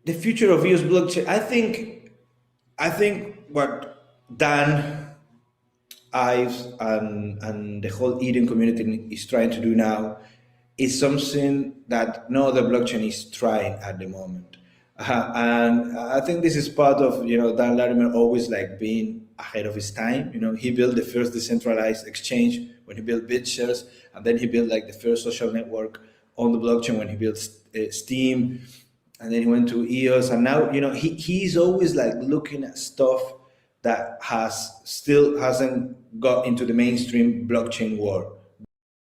The future of EOS blockchain. I think what Dan, Ives, and the whole Eden community is trying to do now is something that no other blockchain is trying at the moment. And I think this is part of Dan Larimer always like being ahead of his time. He built the first decentralized exchange when he built BitShares, and then he built like the first social network on the blockchain when he built Steam, and then he went to EOS, and now he's always like looking at stuff that still hasn't got into the mainstream blockchain world.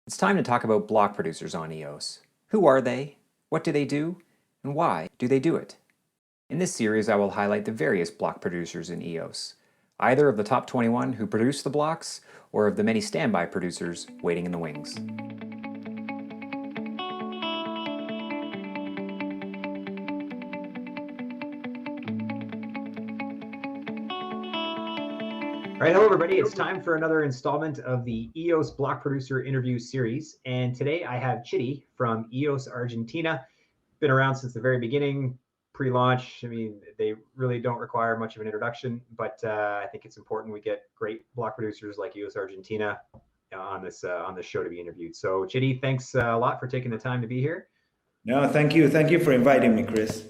It's time to talk about block producers on EOS. Who are they? What do they do? And why do they do it? In this series, I will highlight the various block producers in EOS, either of the top 21 who produce the blocks, or of the many standby producers waiting in the wings. All right, hello everybody. It's time for another installment of the EOS Block Producer Interview Series. And today I have Chitty from EOS Argentina. Been around since the very beginning, pre-launch. I mean, they really don't require much of an introduction, but I think it's important we get great block producers like EOS Argentina on this show to be interviewed. So Chitty, thanks a lot for taking the time to be here. No, thank you. Thank you for inviting me, Chris.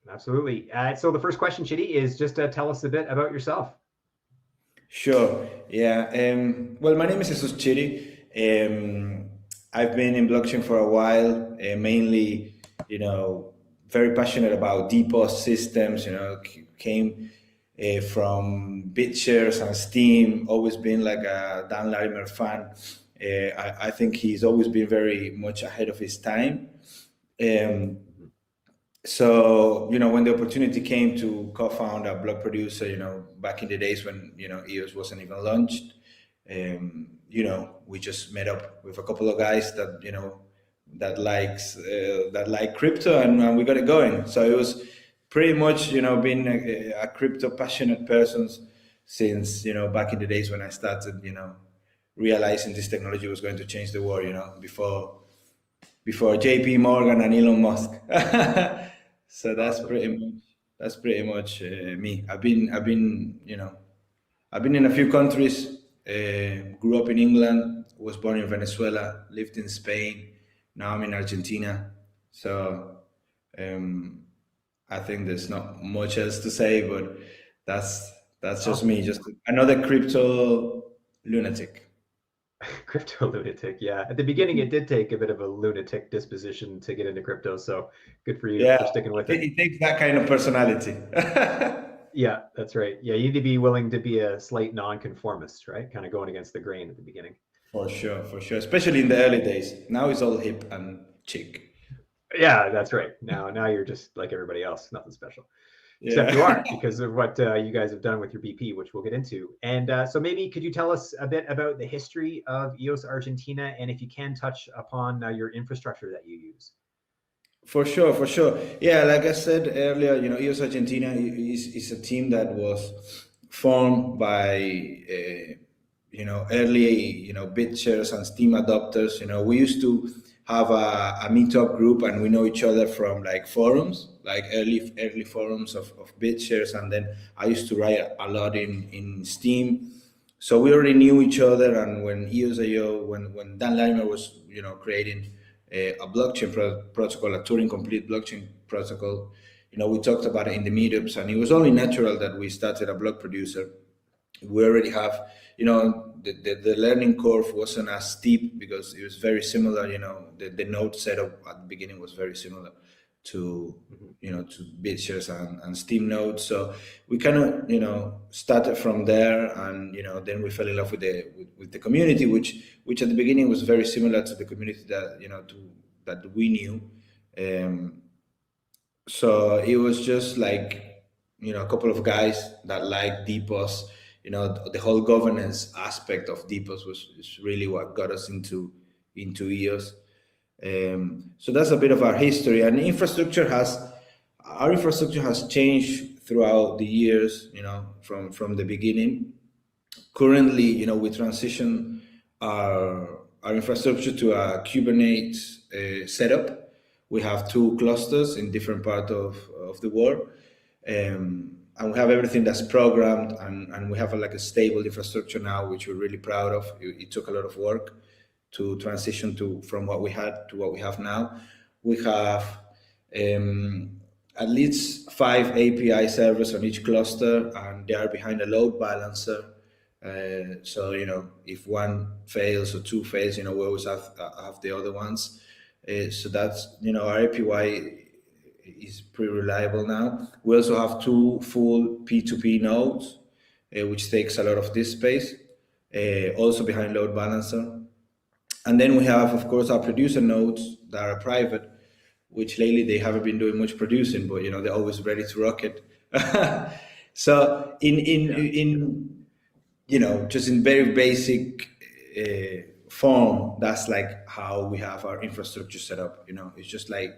Absolutely. So the first question, Chitty, is just tell us a bit about yourself. Sure. Yeah. Well, my name is Jesus Chitty. I've been in blockchain for a while, mainly, very passionate about DPoS systems, came from BitShares and Steam, always been like a Dan Larimer fan. I think he's always been very much ahead of his time. So, when the opportunity came to co-found a blog producer, back in the days when, EOS wasn't even launched, we just met up with a couple of guys that, that like crypto, and we got it going. So it was pretty much, being a crypto passionate person since, back in the days when I started, realizing this technology was going to change the world, before JP Morgan and Elon Musk. So that's pretty much me. I've been in a few countries. Grew up in England, was born in Venezuela, lived in Spain. Now I'm in Argentina. So I think there's not much else to say, but that's just me, just another crypto lunatic. Crypto lunatic, yeah. At the beginning, it did take a bit of a lunatic disposition to get into crypto, so good for you for sticking with it. It takes that kind of personality. Yeah, that's right. Yeah, you need to be willing to be a slight nonconformist, right? Kind of going against the grain at the beginning. For sure, especially in the early days. Now it's all hip and chic. Yeah, that's right. Now you're just like everybody else, nothing special. Except you are, because of what you guys have done with your BP, which we'll get into. And so maybe could you tell us a bit about the history of EOS Argentina, and if you can touch upon your infrastructure that you use? For sure. Yeah, like I said earlier, EOS Argentina is a team that was formed by, early, BitShares and Steam adopters. We used to have a meetup group, and we know each other from like forums, like early forums of BitShares, and then I used to write a lot in Steam, so we already knew each other. And when EOS.io, when Dan Larimer was creating a blockchain protocol, a Turing complete blockchain protocol, we talked about it in the meetups, and it was only natural that we started a blog producer. We already have, the learning curve wasn't as steep because it was very similar. The node setup at the beginning was very similar to to BitShares and Steam nodes. So we kind of started from there, and then we fell in love with the community, which at the beginning was very similar to the community that that we knew. So it was just like a couple of guys that like DPoS. The whole governance aspect of DPoS is really what got us into EOS. So that's a bit of our history, and our infrastructure has changed throughout the years, from the beginning. Currently, we transition our infrastructure to a Kubernetes setup, We have 2 clusters in different parts of the world. And we have everything that's programmed, and we have like a stable infrastructure now, which we're really proud of. It took a lot of work to transition from what we had to what we have now. We have at least 5 API servers on each cluster, and they are behind a load balancer. So if one fails or 2 fails, we always have the other ones. So that's our API is pretty reliable now. We also have 2 full P2P nodes, which takes a lot of disk space, also behind load balancer. And then we have, of course, our producer nodes that are private, which lately they haven't been doing much producing, but they're always ready to rock it. So in just in very basic form, that's like how we have our infrastructure set up. It's just like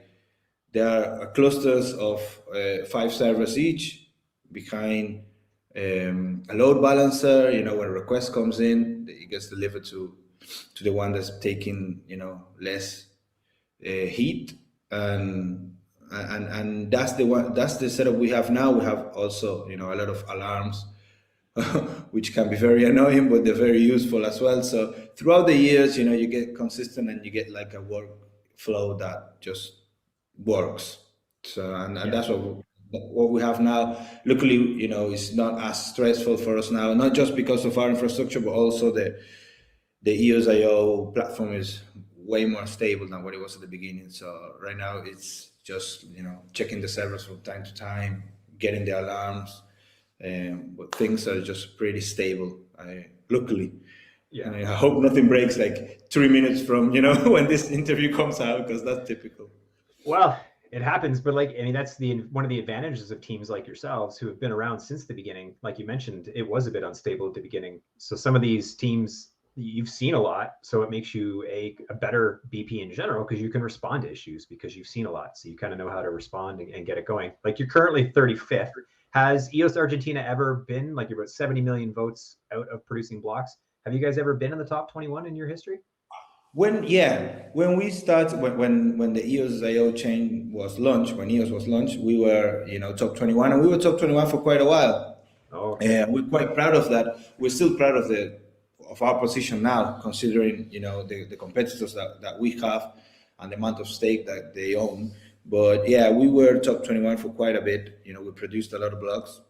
there are clusters of 5 servers each behind a load balancer. When a request comes in, it gets delivered to the one that's taking less heat, and that's the setup we have now. We have also a lot of alarms, which can be very annoying, but they're very useful as well. So throughout the years, you get consistent, and you get like a workflow that just works. So and that's what we have now. Luckily, it's not as stressful for us now, not just because of our infrastructure, but also the EOS IO platform is way more stable than what it was at the beginning. So right now it's just checking the servers from time to time, getting the alarms, but things are just pretty stable. Luckily, and I hope nothing breaks like 3 minutes from when this interview comes out, because that's typical. Well, it happens, but that's one of the advantages of teams like yourselves who have been around since the beginning. Like you mentioned, it was a bit unstable at the beginning. So some of these teams you've seen a lot, so it makes you a better BP in general, because you can respond to issues because you've seen a lot. So you kind of know how to respond and get it going. Like you're currently 35th. Has EOS Argentina ever been, like, you're about 70 million votes out of producing blocks? Have you guys ever been in the top 21 in your history? When we started, when the EOS IO chain was launched, when EOS was launched, we were top 21, and we were top 21 for quite a while. Okay. We're quite proud of that. We're still proud of our position now, considering the competitors that we have and the amount of stake that they own. But yeah, we were top 21 for quite a bit. We produced a lot of blocks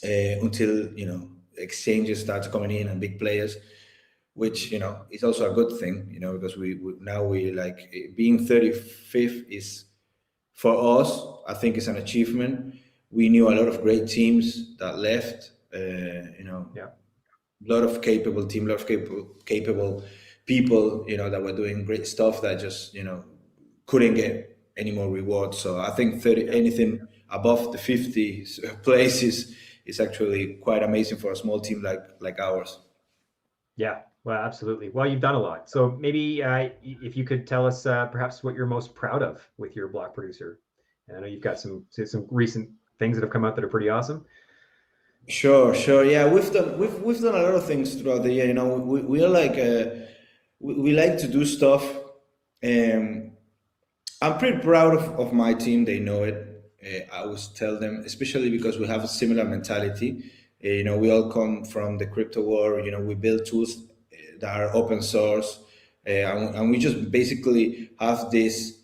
until exchanges started coming in and big players, which is also a good thing, because we now like being 35th is, for us, I think it's an achievement. We knew a lot of great teams that left, a lot of capable team, a lot of capable people, that were doing great stuff that just couldn't get any more rewards. So I think anything above the 50 places is actually quite amazing for a small team like ours. Yeah, well, absolutely. Well, you've done a lot. So maybe if you could tell us perhaps what you're most proud of with your block producer. And I know you've got some recent things that have come out that are pretty awesome. Sure. Yeah, we've done a lot of things throughout the year. We are like we like to do stuff. I'm pretty proud of my team. They know it. I always tell them, especially because we have a similar mentality. We all come from the crypto world. We build tools that are open source, and we just basically have this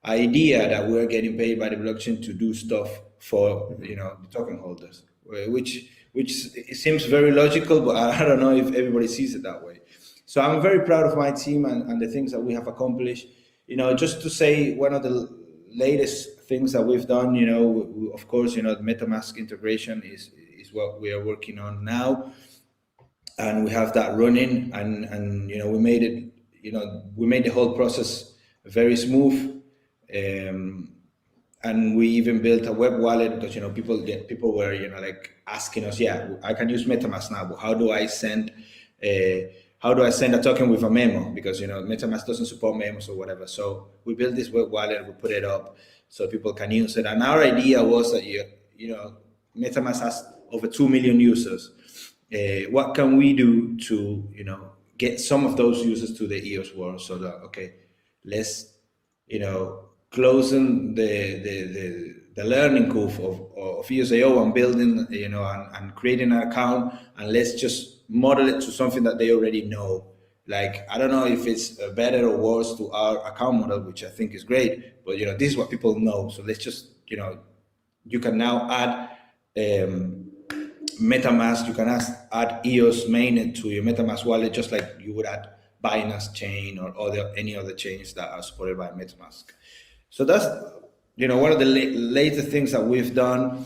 idea that we're getting paid by the blockchain to do stuff for the token holders, which it seems very logical, but I don't know if everybody sees it that way. So I'm very proud of my team and the things that we have accomplished. Just to say, one of the latest things that we've done, of course, the MetaMask integration is what we are working on now, and we have that running, and we made it, we made the whole process very smooth, and we even built a web wallet, because people were like asking us, I can use MetaMask now, but how do I send a token with a memo? Because MetaMask doesn't support memos or whatever. So we built this web wallet, we put it up so people can use it. And our idea was that MetaMask has over 2 million users. What can we do to get some of those users to the EOS world? So that let's closing the learning curve of ESAO and building, and creating an account, and let's just model it to something that they already know. Like, I don't know if it's better or worse to our account model, which I think is great, but this is what people know. So let's just, you can now add MetaMask, you can add EOS mainnet to your MetaMask wallet, just like you would add Binance Chain or any other chains that are supported by MetaMask. So that's one of the latest things that we've done,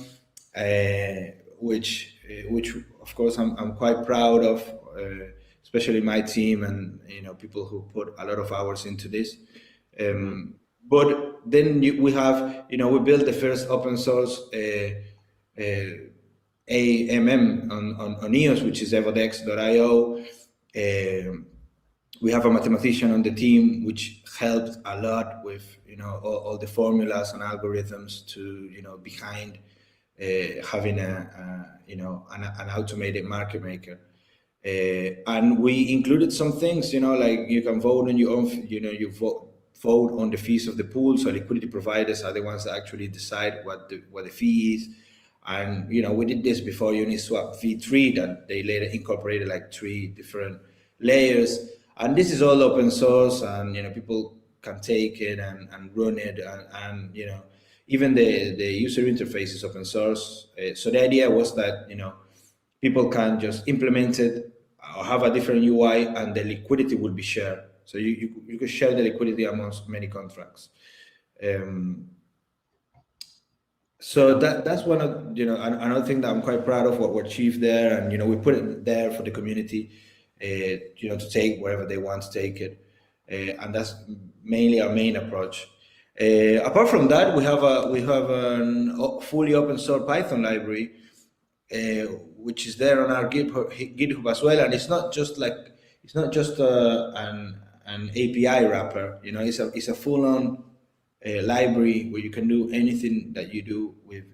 which of course I'm quite proud of, especially my team and people who put a lot of hours into this. But then we have we built the first open source AMM on EOS, which is evodex.io. We have a mathematician on the team, which helped a lot with all the formulas and algorithms to behind having an automated market maker. And we included some things, like you can vote on your own, you vote on the fees of the pool. So liquidity providers are the ones that actually decide what the fee is. And we did this before Uniswap v3, that they later incorporated like 3 different layers. And this is all open source, and people can take it and run it, and even the user interface is open source. So the idea was that people can just implement it or have a different UI, and the liquidity will be shared. So you could share the liquidity amongst many contracts. So that's one of another thing that I'm quite proud of what we achieved there, and we put it there for the community, to take wherever they want to take it, and that's mainly our main approach. Apart from that, we have a fully open source Python library, which is there on our GitHub as well, and it's not just an API wrapper. It's a full-on library where you can do anything that you do with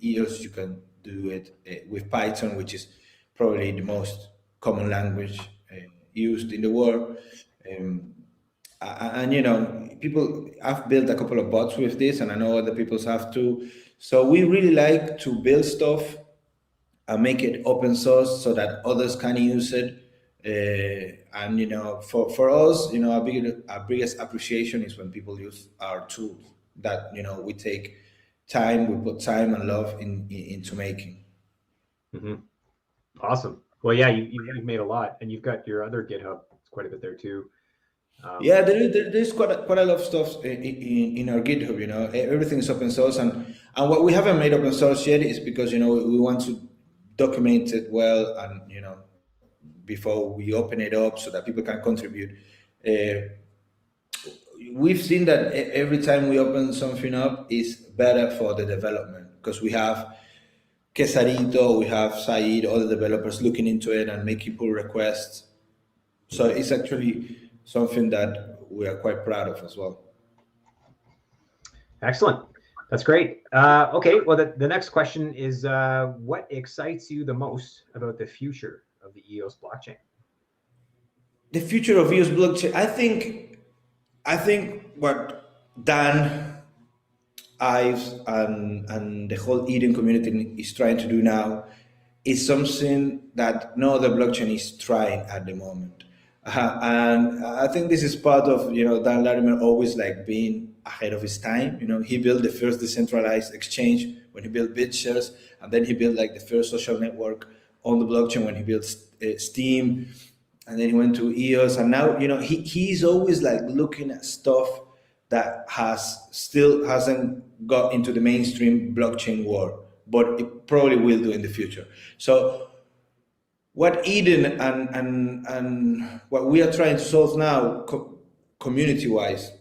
EOS. You can do it with Python, which is probably the most common language used in the world. And people have built a couple of bots with this, and I know other people have too. So we really like to build stuff and make it open source so that others can use it. And for us, our biggest appreciation is when people use our tools that we take time, we put time and love into making. Mm-hmm. Awesome. Well, yeah, you've made a lot, and you've got your other GitHub. It's quite a bit there too. Yeah, there's quite a lot of stuff in our GitHub. Everything is open source, and what we haven't made open source yet is because we want to document it well, and before we open it up so that people can contribute. We've seen that every time we open something up is better for the development, because we have Quesarito, we have Said, all the developers looking into it and making pull requests. So it's actually something that we are quite proud of as well. Excellent. That's great. Okay, well, the next question is, what excites you the most about the future of the EOS blockchain? The future of EOS blockchain, I think what Dan, Yves, and the whole Eden community is trying to do now is something that no other blockchain is trying at the moment. And I think this is part of Dan Larimer always being ahead of his time. He built the first decentralized exchange when he built BitShares, and then he built the first social network on the blockchain when he built Steam, and then he went to EOS, and now he's always looking at stuff that still hasn't got into the mainstream blockchain world, but it probably will do in the future. So what Eden and what we are trying to solve now, community-wise,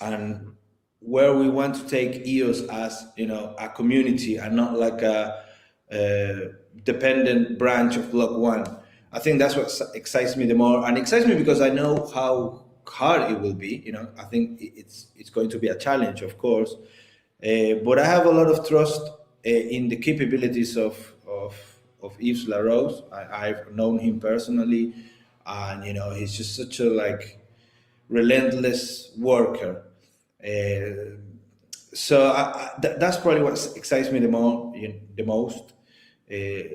and where we want to take EOS as a community and not a dependent branch of Block One. I think that's what excites me the more, and excites me because I know how hard it will be. I think it's going to be a challenge, of course, but I have a lot of trust in the capabilities of Yves Larose. I've known him personally, and he's just such a relentless worker. So that's probably what excites me the most.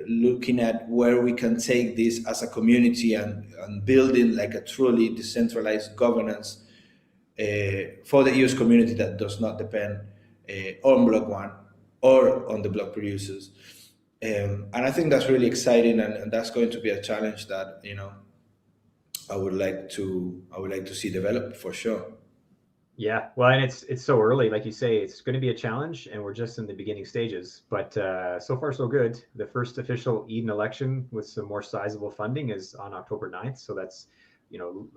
Looking at where we can take this as a community and building like a truly decentralized governance for the EOS community that does not depend on Block One or on the block producers. And I think that's really exciting, and that's going to be a challenge that I would like to see develop for sure. Yeah, well, and it's so early, like you say, it's going to be a challenge, and we're just in the beginning stages. But so far, so good. The first official Eden election with some more sizable funding is on October 9th, so that's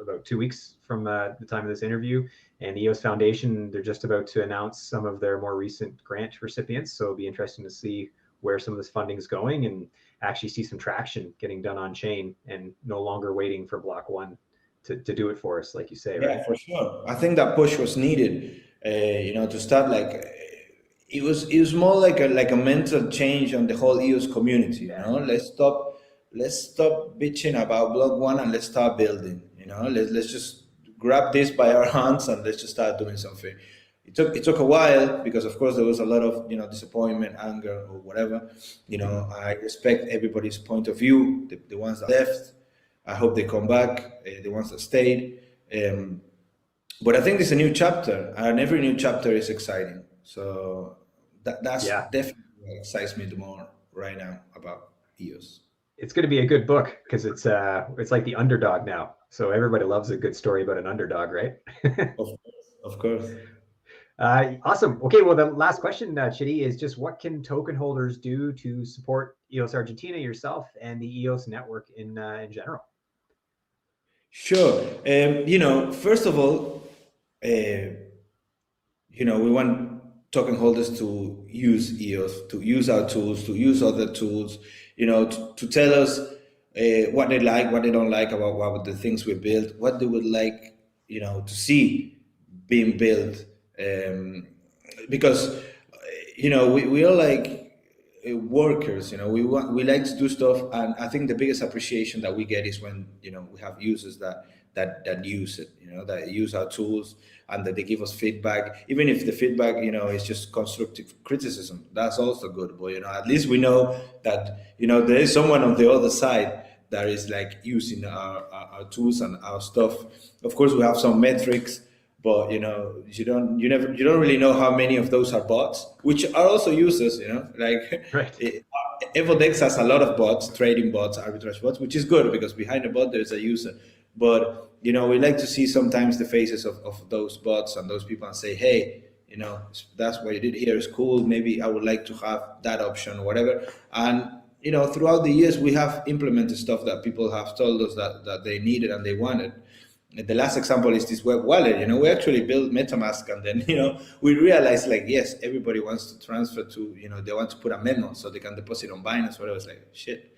about 2 weeks from the time of this interview. And the EOS Foundation, they're just about to announce some of their more recent grant recipients, so it'll be interesting to see where some of this funding is going and actually see some traction getting done on chain and no longer waiting for Block One to do it for us, like you say, right? Yeah, for sure. I think that push was needed. To start like it was more like a mental change on the whole EOS community. Let's stop bitching about Block One and let's start building. Let's just grab this by our hands and let's just start doing something. It took a while because of course there was a lot of disappointment, anger, or whatever. I respect everybody's point of view. The ones that left, I hope they come back. The ones that stayed. But I think it's a new chapter, and every new chapter is exciting. So that's definitely what excites me the more right now about EOS. It's going to be a good book because it's like the underdog now. So everybody loves a good story about an underdog, right? Of course. Awesome. Okay, well, the last question, Chitty, is just what can token holders do to support EOS Argentina, yourself, and the EOS network in general? Sure. First of all, we want token holders to use EOS, to use our tools, to use other tools, to tell us what they like, what they don't like about what the things we built, what they would like, to see being built. Because, we are like workers, we like to do stuff. And I think the biggest appreciation that we get is when, we have users that use it, that use our tools and that they give us feedback, even if the feedback, is just constructive criticism. That's also good. But, at least we know that, there is someone on the other side that is like using our tools and our stuff. Of course, we have some metrics, but you don't really know how many of those are bots, which are also users. Like Right. Evodex has a lot of bots, trading bots, arbitrage bots, which is good because behind the bot there's a user. But we like to see sometimes the faces of those bots and those people and say, hey, that's what you did here is cool. Maybe I would like to have that option or whatever. And throughout the years we have implemented stuff that people have told us that they needed and they wanted. The last example is this web wallet. We actually built MetaMask, and then we realized like, yes, everybody wants to transfer to they want to put a memo so they can deposit on Binance. Whatever. It's like, shit,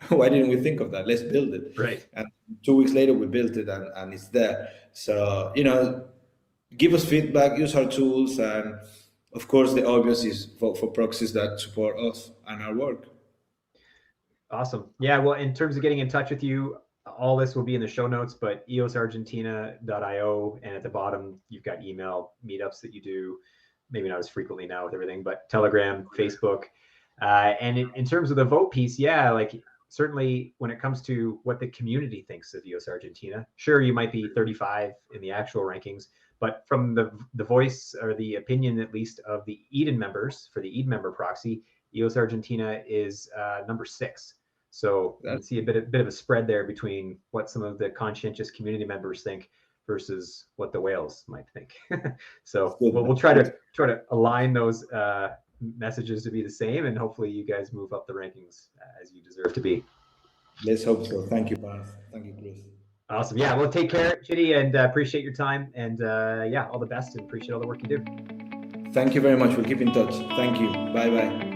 why didn't we think of that? Let's build it. Right. And 2 weeks later we built it, and it's there. So give us feedback, use our tools, and of course the obvious is for proxies that support us and our work. Awesome. Yeah, well, in terms of getting in touch with you, all this will be in the show notes, but eosargentina.io, and at the bottom you've got email, meetups that you do, maybe not as frequently now with everything, but Telegram, Facebook. And in terms of the vote piece, like certainly when it comes to what the community thinks of EOS Argentina, sure, you might be 35 in the actual rankings, but from the voice or the opinion, at least, of the Eden members for the Eden member proxy, EOS Argentina is number 6. So you can see a bit of a spread there between what some of the conscientious community members think versus what the whales might think. So we'll try to align those messages to be the same, and hopefully you guys move up the rankings as you deserve to be. Let's hope so. Thank you, Paz. Thank you, Chris. Awesome. Yeah, well, take care, Chitty, and appreciate your time, and all the best, and appreciate all the work you do. Thank you very much. We'll keep in touch. Thank you. Bye-bye.